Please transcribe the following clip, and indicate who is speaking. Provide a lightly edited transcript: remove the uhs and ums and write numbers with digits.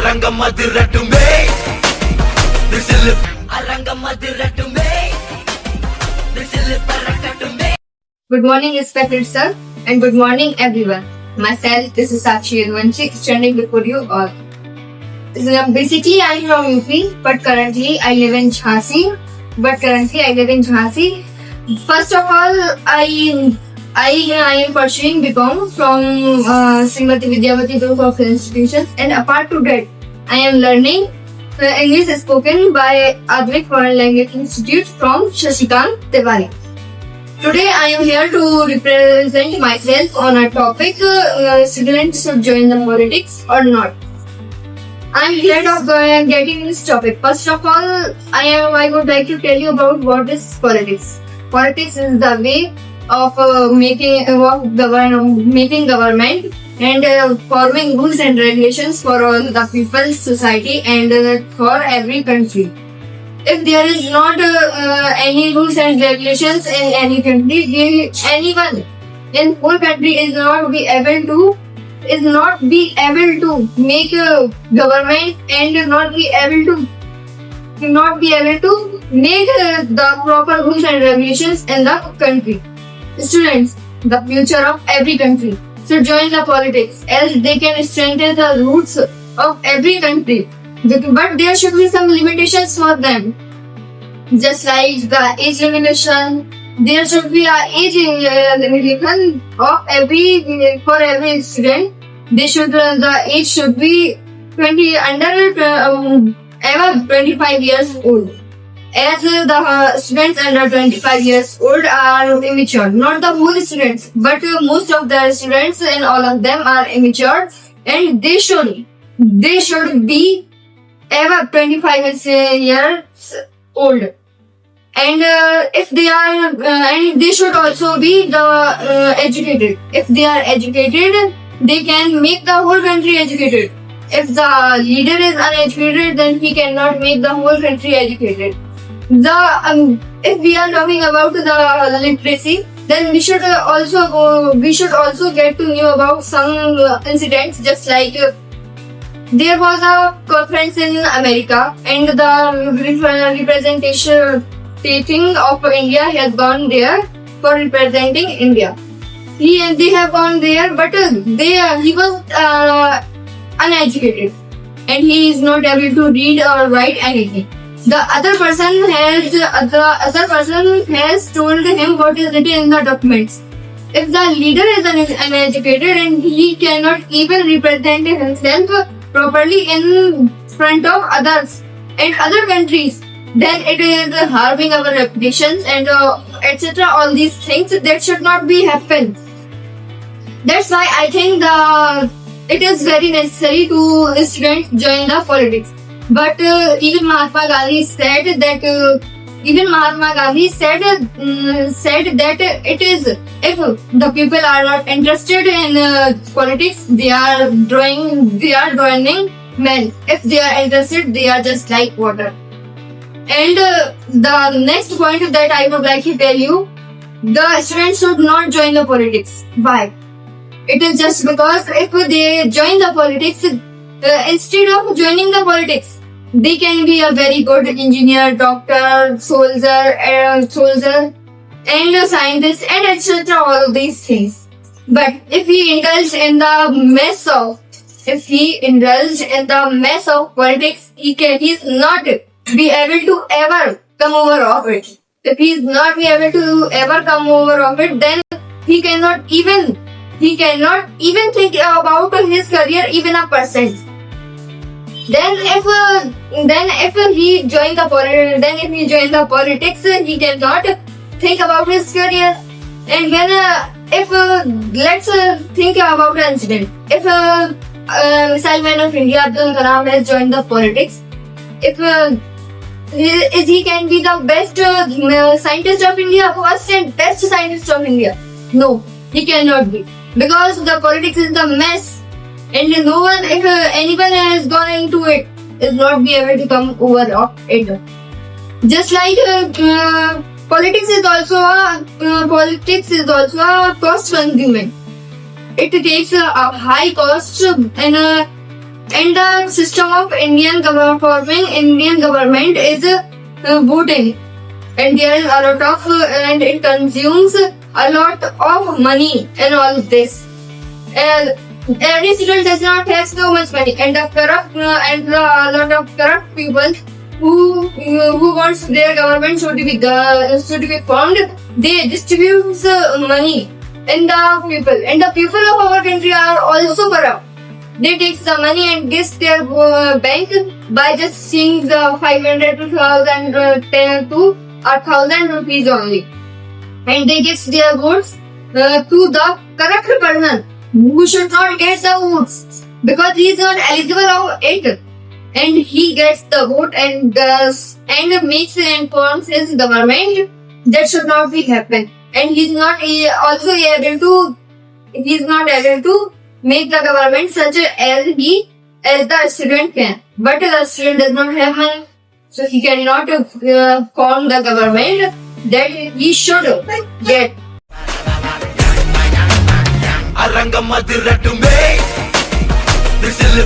Speaker 1: அரங்கம் அதிரட்டுமே விசில் அரங்கம் அதிரட்டுமே whistle பறக்கட்டுமே.
Speaker 2: Good morning, respected sir, and good morning, everyone. Myself, this is Sakshi Yadvanshi, standing before you all. Basically, I am from UP, but currently I live in Jhansi. First of all, I am pursuing BCom from Srimati Vidyavati Group of Institutions, and apart to that, I am learning English spoken by Advik Foreign Language Institute from Shashikant Tiwari. Today I am here to represent myself on a topic, students should join the politics or not. I am glad of getting this topic. First of all, I would like to tell you about what is politics. Politics is the way of making government and forming rules and regulations for all the people, society, and for every country. If there is not any rules and regulations in any country, anyone in whole country is not be able to make a government and not be able to make the proper rules and regulations in the country. Students, the future of every country, should join the politics as they can strengthen the roots of every country. But there should be some limitations for them. Just like the age limitation, there should be an age limitation of every student. The age should be 25 years old. As the students under 25 years old are immature. Not the whole students, but most of the students and all of them are immature, and they should be ever 25 years old. And if they are, and they should also be educated. If they are educated, they can make the whole country educated. If the leader is uneducated, then he cannot make the whole country educated. If we are talking about the literacy, then we should also get to know about some incidents, just like there was a conference in America, and the representation of India has gone there for representing India. They have gone there, but he was uneducated, and he is not able to read or write anything. The other person has told him what is written in the documents. If the leader is uneducated and he cannot even represent himself properly in front of others and other countries, then it is harming our reputations and etc. All these things that should not be happen. That's why I think it is very necessary to students join the politics. But even Mahatma Gandhi said that it is, if the people are not interested in politics, they are drowning men. If they are interested, they are just like water. And the next point that I would like to tell you, the students should not join the politics. Why? It is just because if they join the politics, instead of joining the politics, they can be a very good engineer, doctor, soldier, and a scientist, and etc. All these things. But if he indulge in the mess of politics, he is not be able to ever come over of it. If he is not be able to ever come over of it, then he cannot even think about his career even a percent. Then if he join the politics, he cannot think about his career. And when let's think about an incident. If missile man of India Abdul Kalam has joined the politics, if he can be the best scientist of India, first and best scientist of India? No, he cannot be, because the politics is the mess. And no one, if anyone has gone into it, is not be able to come over of it. Just like politics is also a cost consuming. It takes a high cost, and And the system of Indian government is voting, and there is a lot of and it consumes a lot of money and all this. Every student does not have so much money, and the corrupt and a lot of corrupt people who wants their government should be formed. They distribute money in the people, and the people of our country are also corrupt. They take the money and gets their bank by just seeing the 500 to 1000 to 1,000 rupees only, and they get their votes to the correct person who should not get the votes because he is not eligible of it, and he gets the vote and makes and informs his government. That should not be happen, and he is not also able to make the government such as the student can. But the student does not have money, so he cannot form the government that he should get.
Speaker 1: அரங்கம் அதிரட்டுமே whistle